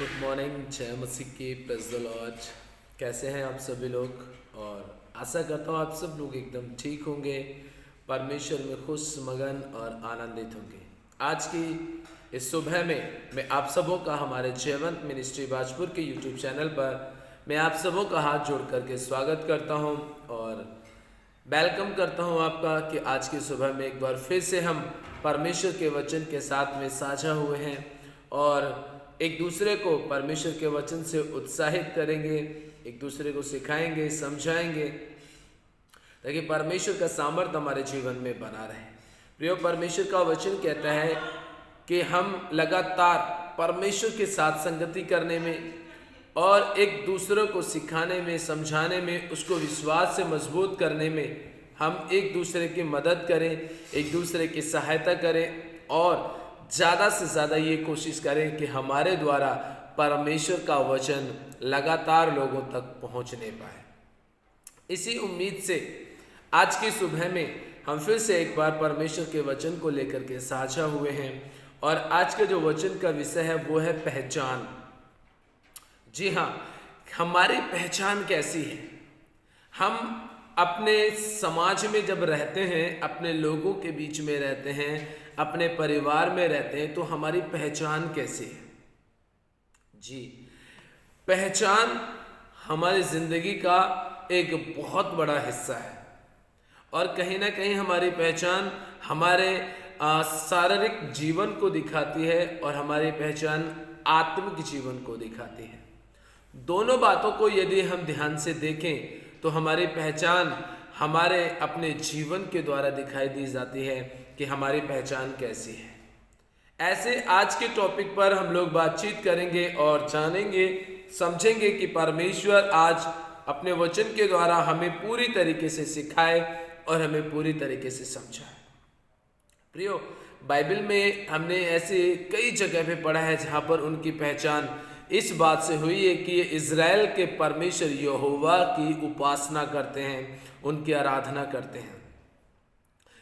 Good morning, जय मसीह की, praise the Lord. कैसे हैं आप सभी लोग? और आशा करता हूँ आप सब लोग एकदम ठीक होंगे, परमेश्वर में खुश, मगन और आनंदित होंगे। आज की इस सुबह में मैं आप सबों का हमारे जयवंत मिनिस्ट्री बाजपुर के यूट्यूब चैनल पर मैं आप सबों का हाथ जोड़ करके स्वागत करता हूँ और वेलकम करता हूँ आपका कि आज की सुबह में एक बार फिर से हम परमेश्वर के वचन के साथ में साझा हुए हैं और एक दूसरे को परमेश्वर के वचन से उत्साहित करेंगे, एक दूसरे को सिखाएंगे, समझाएंगे ताकि परमेश्वर का सामर्थ्य हमारे जीवन में बना रहे। प्रियो, परमेश्वर का वचन कहता है कि हम लगातार परमेश्वर के साथ संगति करने में और एक दूसरे को सिखाने में, समझाने में, उसको विश्वास से मजबूत करने में हम एक दूसरे की मदद करें, एक दूसरे की सहायता करें और ज़्यादा से ज़्यादा ये कोशिश करें कि हमारे द्वारा परमेश्वर का वचन लगातार लोगों तक पहुंचने पाए। इसी उम्मीद से आज की सुबह में हम फिर से एक बार परमेश्वर के वचन को लेकर के साझा हुए हैं और आज के जो वचन का विषय है वो है पहचान। जी हाँ, हमारी पहचान कैसी है? हम अपने समाज में जब रहते हैं, अपने लोगों के बीच में रहते हैं, अपने परिवार में रहते हैं, तो हमारी पहचान कैसी है? जी, पहचान हमारी जिंदगी का एक बहुत बड़ा हिस्सा है और कहीं ना कहीं हमारी पहचान हमारे शारीरिक जीवन को दिखाती है और हमारी पहचान आत्मिक जीवन को दिखाती है। दोनों बातों को यदि हम ध्यान से देखें तो हमारी पहचान हमारे अपने जीवन के द्वारा दिखाई दी जाती है कि हमारी पहचान कैसी है। ऐसे आज के टॉपिक पर हम लोग बातचीत करेंगे और जानेंगे, समझेंगे कि परमेश्वर आज अपने वचन के द्वारा हमें पूरी तरीके से सिखाए और हमें पूरी तरीके से समझाए। प्रियो, बाइबल में हमने ऐसे कई जगह पे पढ़ा है जहाँ पर उनकी पहचान इस बात से हुई है कि ये इज़राइल के परमेश्वर यहोवा की उपासना करते हैं, उनकी आराधना करते हैं।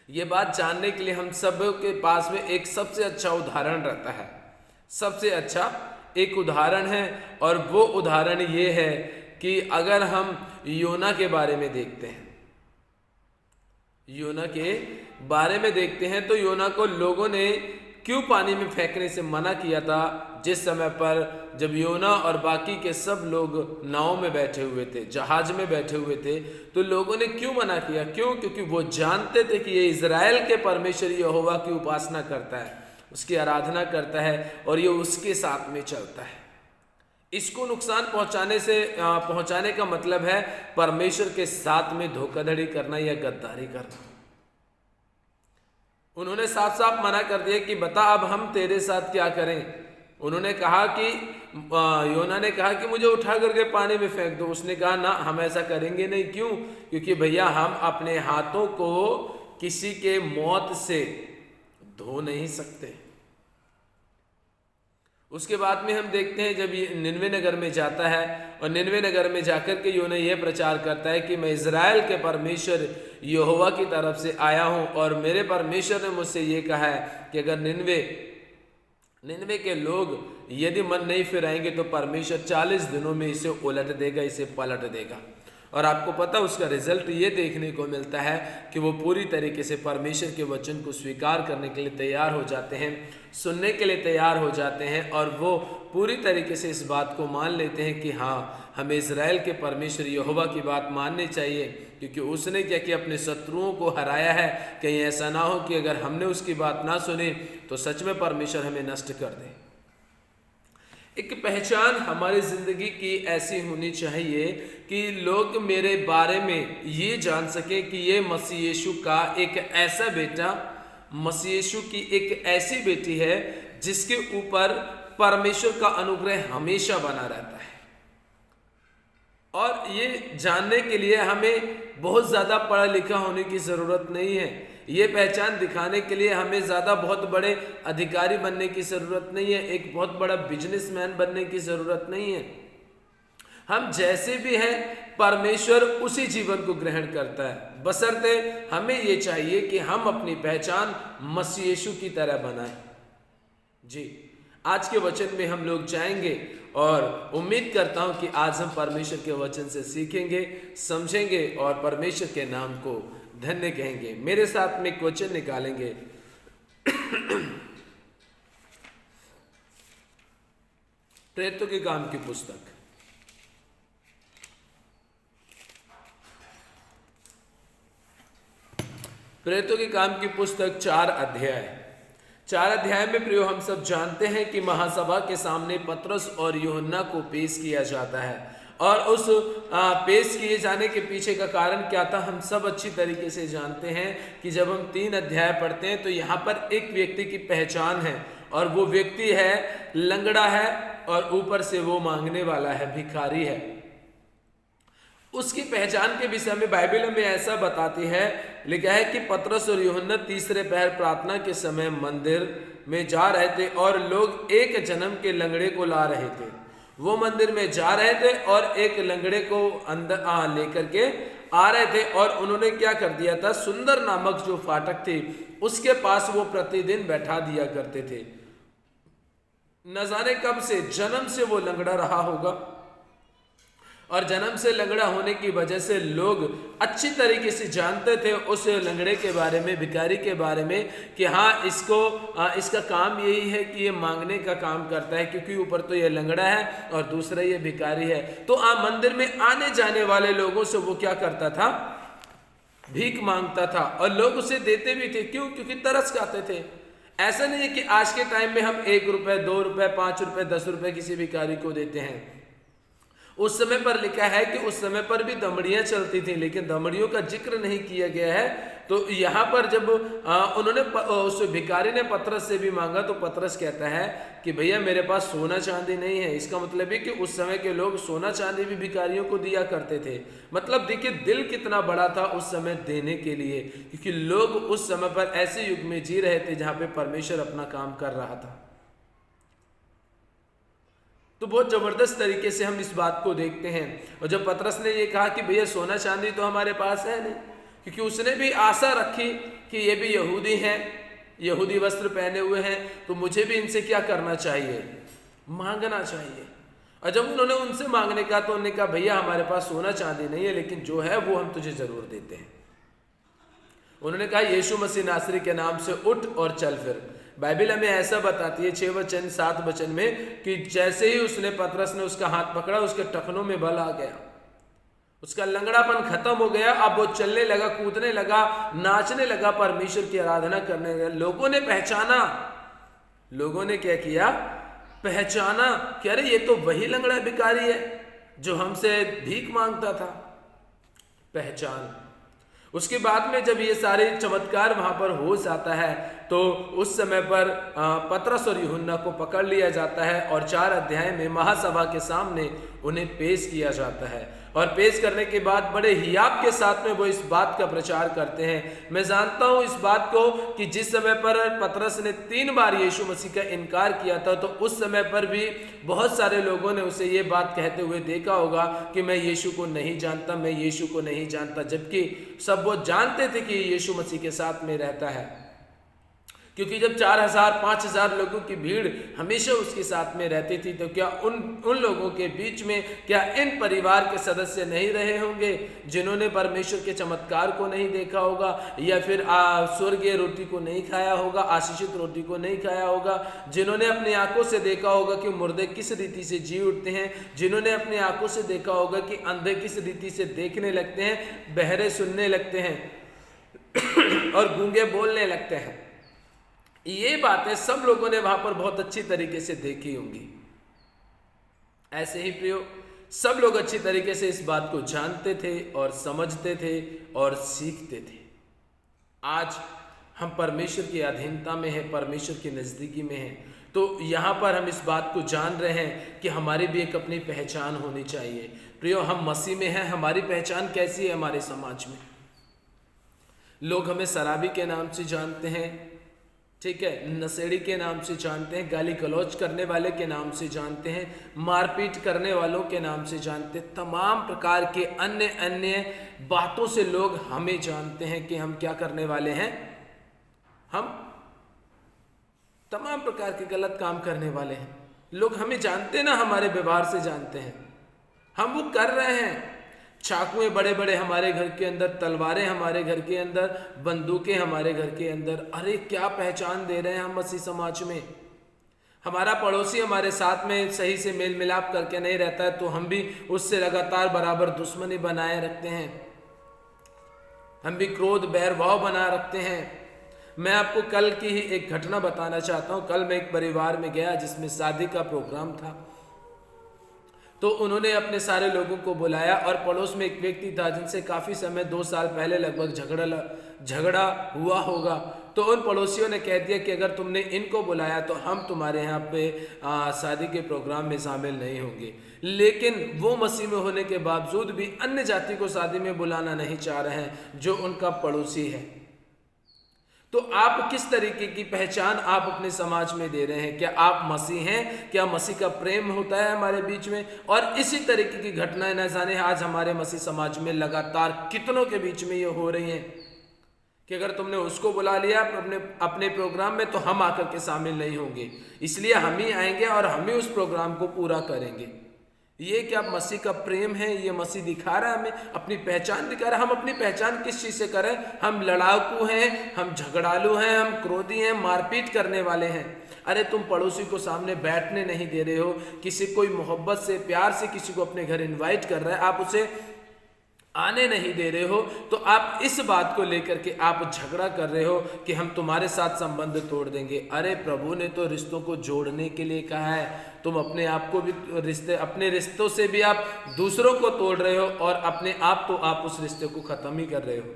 ये बात जानने के लिए हम सब के पास में एक सबसे अच्छा उदाहरण रहता है। सबसे अच्छा एक उदाहरण है और वो उदाहरण ये है कि अगर हम योना के बारे में देखते हैं, योना के बारे में देखते हैं तो योना को लोगों ने क्यों पानी में फेंकने से मना किया था? जिस समय पर जब योना और बाकी के सब लोग नाव में बैठे हुए थे, जहाज में बैठे हुए थे, तो लोगों ने क्यों मना किया? क्यों? क्योंकि वो जानते थे कि ये इज़राइल के परमेश्वर यहोवा की उपासना करता है, उसकी आराधना करता है और ये उसके साथ में चलता है। इसको नुकसान पहुंचाने का मतलब है परमेश्वर के साथ में धोखाधड़ी करना या गद्दारी करना। उन्होंने साफ साफ मना कर दिया कि बता अब हम तेरे साथ क्या करें। उन्होंने कहा कि योना ने कहा कि मुझे उठा करके पानी में फेंक दो। उसने कहा ना, हम ऐसा करेंगे नहीं। क्यों? क्योंकि भैया हम अपने हाथों को किसी के मौत से धो नहीं सकते। उसके बाद में हम देखते हैं जब ये निनवे नगर में जाता है और निनवे नगर में जाकर के योना यह प्रचार करता है कि मैं इज़राइल के परमेश्वर यहोवा की तरफ से आया हूं और मेरे परमेश्वर ने मुझसे ये कहा है कि अगर निनवे के लोग यदि मन नहीं फिराएंगे तो परमेश्वर 40 दिनों में इसे उलट देगा, इसे पलट देगा। और आपको पता उसका रिजल्ट ये देखने को मिलता है कि वो पूरी तरीके से परमेश्वर के वचन को स्वीकार करने के लिए तैयार हो जाते हैं, सुनने के लिए तैयार हो जाते हैं और वो पूरी तरीके से इस बात को मान लेते हैं कि हाँ, हमें इज़राइल के परमेश्वर यहोवा की बात माननी चाहिए, क्योंकि उसने क्या किया, अपने शत्रुओं को हराया है। कहीं ऐसा ना हो कि अगर हमने उसकी बात ना सुनी तो सच में परमेश्वर हमें नष्ट कर दे। एक पहचान हमारी जिंदगी की ऐसी होनी चाहिए कि लोग मेरे बारे में ये जान सके कि ये मसीह यीशु का एक ऐसा बेटा, मसीह यीशु की एक ऐसी बेटी है जिसके ऊपर परमेश्वर का अनुग्रह हमेशा बना रहता है। और ये जानने के लिए हमें बहुत ज़्यादा पढ़ा लिखा होने की ज़रूरत नहीं है। ये पहचान दिखाने के लिए हमें ज़्यादा बहुत बड़े अधिकारी बनने की ज़रूरत नहीं है, एक बहुत बड़ा बिजनेसमैन बनने की ज़रूरत नहीं है। हम जैसे भी हैं, परमेश्वर उसी जीवन को ग्रहण करता है, बशर्ते हमें ये चाहिए कि हम अपनी पहचान मसीह यीशु की तरह बनाएं। जी, आज के वचन में हम लोग जाएंगे और उम्मीद करता हूं कि आज हम परमेश्वर के वचन से सीखेंगे, समझेंगे और परमेश्वर के नाम को धन्य कहेंगे। मेरे साथ में एक वचन निकालेंगे प्रेरितों के काम की पुस्तक, प्रेरितों के काम की पुस्तक 4 अध्याय में प्रियो हम सब जानते हैं कि महासभा के सामने पतरस और यूहन्ना को पेश किया जाता है। और उस पेश किए जाने के पीछे का कारण क्या था हम सब अच्छी तरीके से जानते हैं कि जब हम 3 अध्याय पढ़ते हैं तो यहाँ पर एक व्यक्ति की पहचान है और वो व्यक्ति है लंगड़ा है और ऊपर से वो मांगने वाला है, भिखारी है। उसकी पहचान के विषय में बाइबल में ऐसा बताती है, लिखा है कि पतरस और यूहन्ना तीसरे पहर प्रार्थना के समय मंदिर में जा रहे थे और लोग एक जन्म के लंगड़े को ला रहे थे। वो मंदिर में जा रहे थे और एक लंगड़े को अंदर लेकर के आ रहे थे और उन्होंने क्या कर दिया था, सुंदर नामक जो फाटक थी उसके पास वो प्रतिदिन बैठा दिया करते थे। न जाने कब से, जन्म से वो लंगड़ा रहा होगा और जन्म से लंगड़ा होने की वजह से लोग अच्छी तरीके से जानते थे उस लंगड़े के बारे में, भिखारी के बारे में कि हाँ इसका काम यही है कि ये मांगने का काम करता है, क्योंकि ऊपर तो ये लंगड़ा है और दूसरा ये भिखारी है। तो मंदिर में आने जाने वाले लोगों से वो क्या करता था, भीख मांगता था और लोग उसे देते भी थे। क्यों? क्योंकि तरस खाते थे। ऐसा नहीं है कि आज के टाइम में हम 1 रुपए, 2 रुपए, 5 रुपए, 10 रुपए किसी भिखारी को देते हैं। उस समय पर लिखा है कि उस समय पर भी दमड़ियां चलती थी, लेकिन दमड़ियों का जिक्र नहीं किया गया है। तो यहाँ पर जब उन्होंने उस भिखारी ने पतरस से भी मांगा तो पतरस कहता है कि भैया मेरे पास सोना चांदी नहीं है। इसका मतलब है कि उस समय के लोग सोना चांदी भी भिखारियों को दिया करते थे। मतलब देखिए दिल कितना बड़ा था उस समय देने के लिए, क्योंकि लोग उस समय पर ऐसे युग में जी रहे थे जहाँ पे परमेश्वर अपना काम कर रहा था। तो बहुत जबरदस्त तरीके से हम इस बात को देखते हैं। और जब पतरस ने ये कहा कि भैया सोना चांदी तो हमारे पास है नहीं, क्योंकि उसने भी आशा रखी कि ये भी यहूदी हैं, यहूदी वस्त्र पहने हुए हैं, तो मुझे भी इनसे क्या करना चाहिए, मांगना चाहिए। और जब उन्होंने उनसे मांगने का तो उन्होंने कहा भैया हमारे पास सोना चांदी नहीं है, लेकिन जो है वो हम तुझे जरूर देते हैं। उन्होंने कहा यीशु मसीह नासरी के नाम से उठ और चल फिर। बाइबल हमें ऐसा बताती है 6 वचन 7 वचन में कि जैसे ही उसने पतरस ने उसका हाथ पकड़ा उसके टखनों में बल आ गया, उसका लंगड़ापन खत्म हो गया। अब वो चलने लगा, कूदने लगा, नाचने लगा, परमेश्वर की आराधना करने लगा। लोगों ने पहचाना, लोगों ने क्या किया, पहचाना कि अरे ये तो वही लंगड़ा भिखारी है जो हमसे भीख मांगता था। पहचान। उसके बाद में जब ये सारे चमत्कार वहां पर हो जाता है तो उस समय पर पतरस और यूहन्ना को पकड़ लिया जाता है और 4 अध्याय में महासभा के सामने उन्हें पेश किया जाता है। और पेश करने के बाद बड़े हियाब के साथ में वो इस बात का प्रचार करते हैं। मैं जानता हूं इस बात को कि जिस समय पर पतरस ने 3 बार यीशु मसीह का इनकार किया था तो उस समय पर भी बहुत सारे लोगों ने उसे ये बात कहते हुए देखा होगा कि मैं यीशु को नहीं जानता, मैं यीशु को नहीं जानता, जबकि सब वो जानते थे कि यीशु मसीह के साथ में रहता है। क्योंकि जब 4000-5000 लोगों की भीड़ हमेशा उसके साथ में रहती थी, तो क्या उन लोगों के बीच में क्या इन परिवार के सदस्य नहीं रहे होंगे जिन्होंने परमेश्वर के चमत्कार को नहीं देखा होगा, या फिर स्वर्गीय रोटी को नहीं खाया होगा, आशीषित रोटी को नहीं खाया होगा, जिन्होंने अपनी आंखों से देखा होगा कि मुर्दे किस रीति से जी उठते हैं, जिन्होंने अपनी आंखों से देखा होगा कि अंधे किस रीति से देखने लगते हैं, बहरे सुनने लगते हैं और गूंगे बोलने लगते हैं। ये बातें सब लोगों ने वहां पर बहुत अच्छी तरीके से देखी होंगी। ऐसे ही प्रियो सब लोग अच्छी तरीके से इस बात को जानते थे और समझते थे और सीखते थे। आज हम परमेश्वर की अधीनता में हैं, परमेश्वर की नज़दीकी में हैं, तो यहाँ पर हम इस बात को जान रहे हैं कि हमारी भी एक अपनी पहचान होनी चाहिए। प्रियो हम मसीह में हैं, हमारी पहचान कैसी है हमारे समाज में? लोग हमें शराबी के नाम से जानते हैं, ठीक है, नशेड़ी के नाम से जानते हैं, गाली गलौज करने वाले के नाम से जानते हैं, मारपीट करने वालों के नाम से जानते हैं, तमाम प्रकार के अन्य अन्य बातों से लोग हमें जानते हैं कि हम क्या करने वाले हैं, हम तमाम प्रकार के गलत काम करने वाले हैं। लोग हमें जानते ना, हमारे व्यवहार से जानते हैं हम वो कर रहे हैं। चाकुएं बड़े बड़े हमारे घर के अंदर, तलवारें हमारे घर के अंदर, बंदूकें हमारे घर के अंदर। अरे क्या पहचान दे रहे हैं हम मसीह समाज में। हमारा पड़ोसी हमारे साथ में सही से मेल मिलाप करके नहीं रहता है तो हम भी उससे लगातार बराबर दुश्मनी बनाए रखते हैं, हम भी क्रोध बैर भाव बना रखते हैं। मैं आपको कल की ही एक घटना बताना चाहता हूं। कल मैं एक परिवार में गया जिसमें शादी का प्रोग्राम था, तो उन्होंने अपने सारे लोगों को बुलाया और पड़ोस में एक व्यक्ति था जिनसे काफ़ी समय 2 साल पहले लगभग झगड़ा हुआ होगा। तो उन पड़ोसियों ने कह दिया कि अगर तुमने इनको बुलाया तो हम तुम्हारे यहाँ पे शादी के प्रोग्राम में शामिल नहीं होंगे। लेकिन वो मसीह में होने के बावजूद भी अन्य जाति को शादी में बुलाना नहीं चाह रहे हैं जो उनका पड़ोसी है। तो आप किस तरीके की पहचान आप अपने समाज में दे रहे हैं? क्या आप मसीह हैं? क्या मसीह का प्रेम होता है हमारे बीच में? और इसी तरीके की घटनाएं न जाने आज हमारे मसीह समाज में लगातार कितनों के बीच में ये हो रही हैं कि अगर तुमने उसको बुला लिया अपने प्रोग्राम में तो हम आकर के शामिल नहीं होंगे, इसलिए हम ही आएंगे और हम ही उस प्रोग्राम को पूरा करेंगे। ये क्या मसीह का प्रेम है? ये मसीह दिखा रहा है हमें, अपनी पहचान दिखा रहा है। हम अपनी पहचान किस चीज़ से करें? हम लड़ाकू हैं, हम झगड़ालू हैं, हम क्रोधी हैं, मारपीट करने वाले हैं। अरे तुम पड़ोसी को सामने बैठने नहीं दे रहे हो, किसी कोई मोहब्बत से प्यार से किसी को अपने घर इनवाइट कर रहा है, आप उसे आने नहीं दे रहे हो, तो आप इस बात को लेकर के आप झगड़ा कर रहे हो कि हम तुम्हारे साथ संबंध तोड़ देंगे। अरे प्रभु ने तो रिश्तों को जोड़ने के लिए कहा है। तुम अपने आप को भी अपने रिश्तों से भी आप दूसरों को तोड़ रहे हो और अपने आप तो आप उस रिश्ते को खत्म ही कर रहे हो।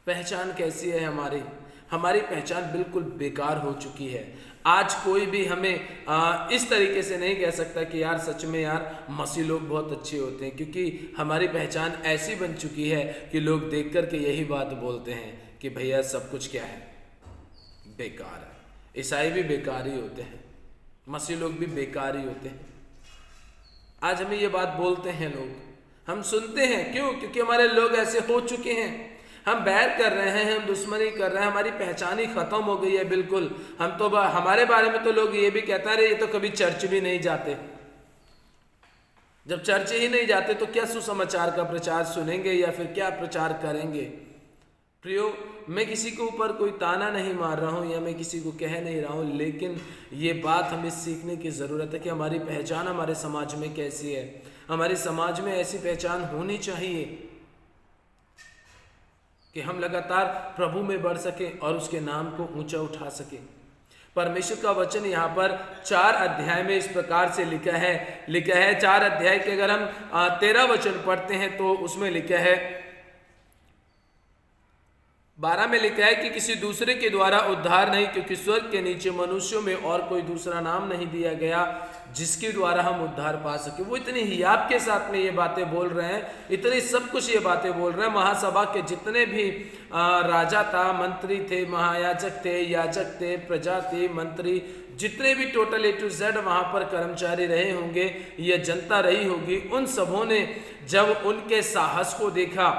पहचान कैसी है हमारी? हमारी पहचान बिल्कुल बेकार हो चुकी है। आज कोई भी हमें इस तरीके से नहीं कह सकता कि यार सच में यार मसीह लोग बहुत अच्छे होते हैं, क्योंकि हमारी पहचान ऐसी बन चुकी है कि लोग देख कर के यही बात बोलते हैं कि भैया सब कुछ क्या है, बेकार है। ईसाई भी बेकार ही होते हैं, मसीह लोग भी बेकार ही होते हैं। आज हमें ये बात बोलते हैं लोग, हम सुनते हैं। क्यों? क्योंकि हमारे लोग ऐसे हो चुके हैं। हम बैर कर रहे हैं, हम दुश्मनी कर रहे हैं, हमारी पहचान ही खत्म हो गई है बिल्कुल। हम तो हमारे बारे में तो लोग ये भी कहता है ये तो कभी चर्च भी नहीं जाते। जब चर्च ही नहीं जाते तो क्या सुसमाचार का प्रचार सुनेंगे या फिर क्या प्रचार करेंगे? प्रियो, मैं किसी के ऊपर कोई ताना नहीं मार रहा हूँ या मैं किसी को कह नहीं रहा हूँ, लेकिन ये बात हमें सीखने की ज़रूरत है कि हमारी पहचान हमारे समाज में कैसी है। हमारे समाज में ऐसी पहचान होनी चाहिए कि हम लगातार प्रभु में बढ़ सकें और उसके नाम को ऊंचा उठा सकें। परमेश्वर का वचन यहाँ पर 4 अध्याय में इस प्रकार से लिखा है 4 अध्याय के अगर हम 13 वचन पढ़ते हैं तो उसमें लिखा है 12 में लिखा है कि किसी दूसरे के द्वारा उद्धार नहीं, क्योंकि स्वर्ग के नीचे मनुष्यों में और कोई दूसरा नाम नहीं दिया गया जिसके द्वारा हम उद्धार पा सके। वो इतनी हियाब के साथ में ये बातें बोल रहे हैं, इतनी सब कुछ ये बातें बोल रहे हैं। महासभा के जितने भी राजा था, मंत्री थे, महायाजक थे, याजक थे, प्रजा थे, मंत्री, जितने भी टोटल A to Z वहाँ पर कर्मचारी रहे होंगे, ये जनता रही होगी, उन सबों ने जब उनके साहस को देखा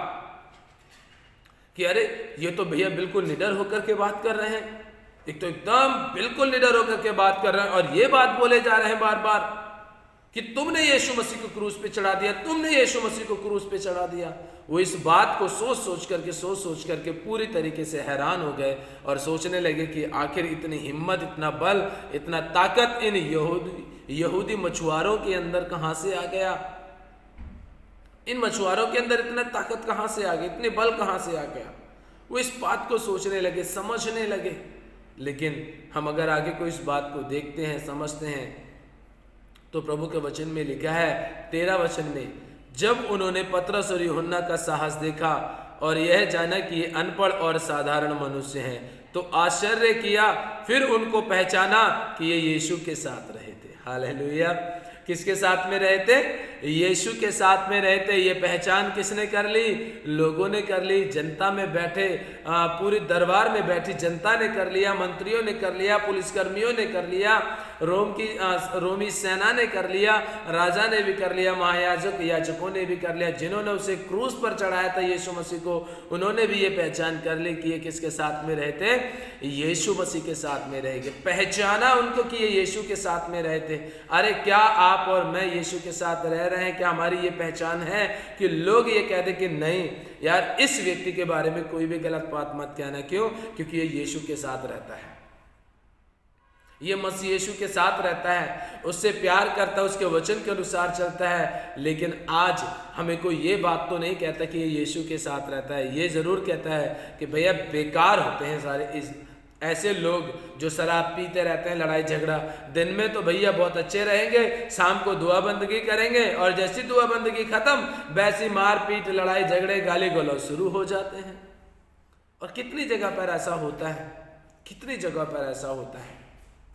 कि अरे ये तो भैया बिल्कुल निडर होकर के बात कर रहे हैं, एक तो एकदम बिल्कुल निडर होकर के बात कर रहे हैं और ये बात बोले जा रहे हैं बार बार कि तुमने यीशु मसीह को क्रूस पे चढ़ा दिया, तुमने यीशु मसीह को क्रूस पे चढ़ा दिया। वो इस बात को सोच सोच करके पूरी तरीके से हैरान हो गए और सोचने लगे कि आखिर इतनी हिम्मत, इतना बल, इतना ताकत इन यहूदी मछुआरों के अंदर कहाँ से आ गया? इन मछुआरों के अंदर इतना ताकत कहाँ से आ गई, इतने बल कहाँ से आ गया? वो इस बात को सोचने लगे, समझने लगे। लेकिन हम अगर आगे को इस बात को देखते हैं, समझते हैं, तो प्रभु के वचन में लिखा है 13 वचन में, जब उन्होंने पतरस और यूहन्ना का साहस देखा और यह जाना कि ये अनपढ़ और साधारण मनुष्य हैं तो आश्चर्य किया, फिर उनको पहचाना कि ये यीशु के साथ रहे थे। हालेलुया! किसके साथ में रहे थे? यीशु के साथ में रहे थे। ये पहचान किसने कर ली? लोगों ने कर ली। जनता में बैठे, पूरी दरबार में बैठी जनता ने कर लिया, मंत्रियों ने कर लिया, पुलिसकर्मियों ने कर लिया, रोमी सेना ने कर लिया, राजा ने भी कर लिया, याजकों ने भी कर लिया, जिन्होंने उसे क्रूस पर चढ़ाया था यीशु मसीह को, उन्होंने भी ये पहचान कर ली कि ये किसके साथ में रहे थे, यीशु मसीह के साथ में रहेंगे। पहचाना उनको कि ये यीशु के साथ में रहे थे। अरे क्या आप और मैं यीशु के साथ रह रहे हैं? क्या हमारी ये पहचान है कि लोग ये कह दे कि नहीं यार, इस व्यक्ति के बारे में कोई भी गलत बात मत कहना। क्यों? क्योंकि ये यीशु के साथ रहता है, ये मसीह यीशु के साथ रहता है, उससे प्यार करता है, उसके वचन के अनुसार चलता है। लेकिन आज हमें कोई ये बात तो नहीं कहता कि ये यीशु के साथ रहता है। ये जरूर कहता है कि भैया बेकार होते हैं सारे ऐसे लोग जो शराब पीते रहते हैं, लड़ाई झगड़ा। दिन में तो भैया बहुत अच्छे रहेंगे, शाम को दुआ बंदगी करेंगे, और जैसी दुआ बंदगी खत्म वैसी मारपीट, लड़ाई झगड़े, गाली गलौज शुरू हो जाते हैं। और कितनी जगह पर ऐसा होता है, कितनी जगह पर ऐसा होता है।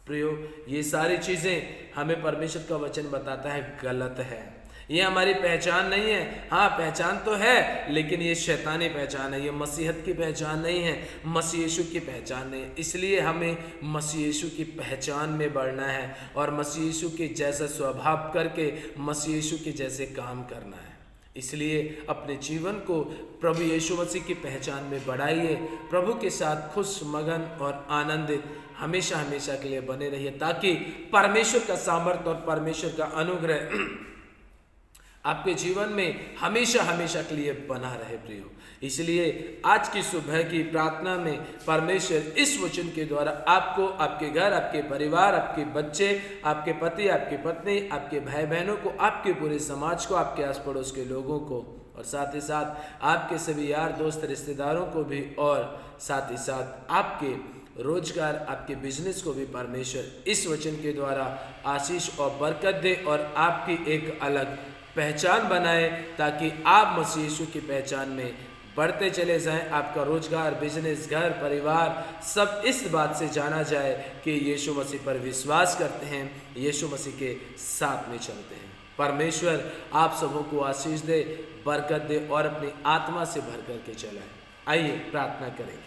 प्रियो, ये सारी चीजें हमें परमेश्वर का वचन बताता है गलत है। ये हमारी पहचान नहीं है। हाँ, पहचान तो है, लेकिन ये शैतानी पहचान है, ये मसीहत की पहचान नहीं है, मसीह यीशु की पहचान नहीं है। इसलिए हमें मसीह यीशु की पहचान में बढ़ना है और मसीह यीशु के जैसा स्वभाव करके मसीह यीशु के जैसे काम करना है। इसलिए अपने जीवन को प्रभु यीशु मसीह की पहचान में बढ़ाइए। प्रभु के साथ खुश, मगन और आनंदित हमेशा हमेशा के लिए बने रहिए, ताकि परमेश्वर का सामर्थ्य और परमेश्वर का अनुग्रह आपके जीवन में हमेशा हमेशा के लिए बना रहे। प्रियो, इसलिए आज की सुबह की प्रार्थना में परमेश्वर इस वचन के द्वारा आपको, आपके घर, आपके परिवार, आपके बच्चे, आपके पति, आपकी पत्नी, आपके भाई बहनों को, आपके पूरे समाज को, आपके आस पड़ोस के लोगों को, और साथ ही साथ आपके सभी यार दोस्त रिश्तेदारों को भी, और साथ ही साथ आपके रोजगार, आपके बिजनेस को भी परमेश्वर इस वचन के द्वारा आशीष और बरकत दे और आपकी एक अलग पहचान बनाए, ताकि आप मसीह यीशु की पहचान में बढ़ते चले जाएं। आपका रोजगार, बिजनेस, घर, परिवार सब इस बात से जाना जाए कि यीशु मसीह पर विश्वास करते हैं, यीशु मसीह के साथ में चलते हैं। परमेश्वर आप सबों को आशीष दे, बरकत दे और अपनी आत्मा से भर करके चलाए। आइए प्रार्थना करेंगे।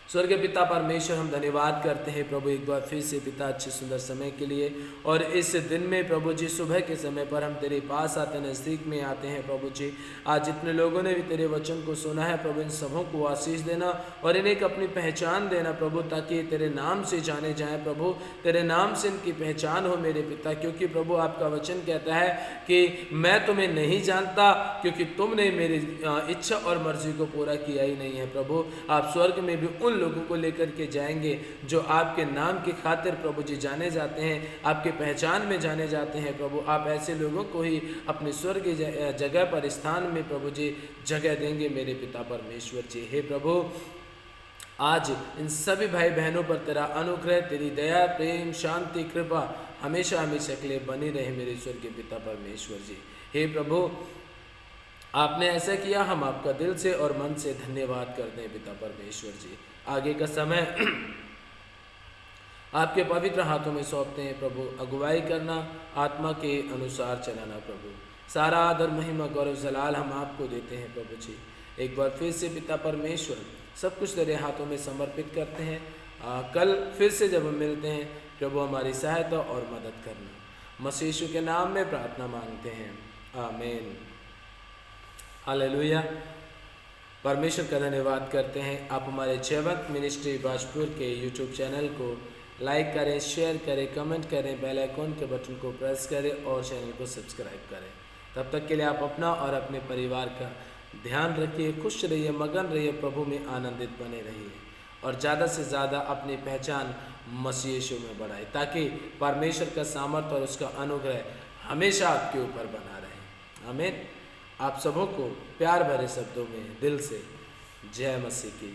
स्वर्गीय पिता परमेश्वर, हम धन्यवाद करते हैं प्रभु एक बार फिर से पिता अच्छे सुंदर समय के लिए, और इस दिन में प्रभु जी सुबह के समय पर हम तेरे पास आते, नज़दीक में आते हैं। प्रभु जी, आज जितने लोगों ने भी तेरे वचन को सुना है प्रभु, इन सबों को आशीष देना और इन्हें एक अपनी पहचान देना प्रभु, ताकि तेरे नाम से जाने जाएँ प्रभु, तेरे नाम से इनकी पहचान हो मेरे पिता। क्योंकि प्रभु आपका वचन कहता है कि मैं तुम्हें नहीं जानता, क्योंकि तुमने मेरी इच्छा और मर्जी को पूरा किया ही नहीं है। प्रभु, आप स्वर्ग में भी उन लोगों को लेकर के जाएंगे जो आपके नाम की खातिर प्रभु जी जाने जाते हैं, आपके पहचान में जाने जाते हैं। प्रभु, आप ऐसे लोगों को ही अपने स्वर्ग जगह पर, स्थान में प्रभु जी जगह देंगे मेरे पिता परमेश्वर जी। हे प्रभु, आज इन सभी भाई बहनों पर तेरा अनुग्रह, तेरी दया, प्रेम, शांति, कृपा हमेशा हमेशा के लिए बनी रहे मेरे स्वर्गीय पिता परमेश्वर जी। हे प्रभु, आपने ऐसा किया, हम आपका दिल से और मन से धन्यवाद करते हैं पिता परमेश्वर जी। आगे का समय आपके पवित्र हाथों में सौंपते हैं प्रभु। अगुवाई करना, आत्मा के अनुसार चलाना प्रभु। सारा आदर, महिमा, गौरव, जलाल हम आपको देते हैं प्रभु जी। एक बार फिर से पिता परमेश्वर सब कुछ तेरे हाथों में समर्पित करते हैं। कल फिर से जब हम मिलते हैं प्रभु, हमारी सहायता और मदद करना। मसीह यीशु के नाम में प्रार्थना मांगते हैं, आमीन। हालेलुया। परमेश्वर का धन्यवाद करते हैं। आप हमारे जयवंत मिनिस्ट्री बाजपुर के यूट्यूब चैनल को लाइक करें, शेयर करें, कमेंट करें, बेल आइकॉन के बटन को प्रेस करें और चैनल को सब्सक्राइब करें। तब तक के लिए आप अपना और अपने परिवार का ध्यान रखिए, खुश रहिए, मगन रहिए, प्रभु में आनंदित बने रहिए और ज़्यादा से ज़्यादा अपनी पहचान मसीह यीशु में बढ़ाए, ताकि परमेश्वर का सामर्थ्य और उसका अनुग्रह हमेशा आपके ऊपर बना रहे। आमीन। आप सबों को प्यार भरे शब्दों में दिल से जय मसीह की।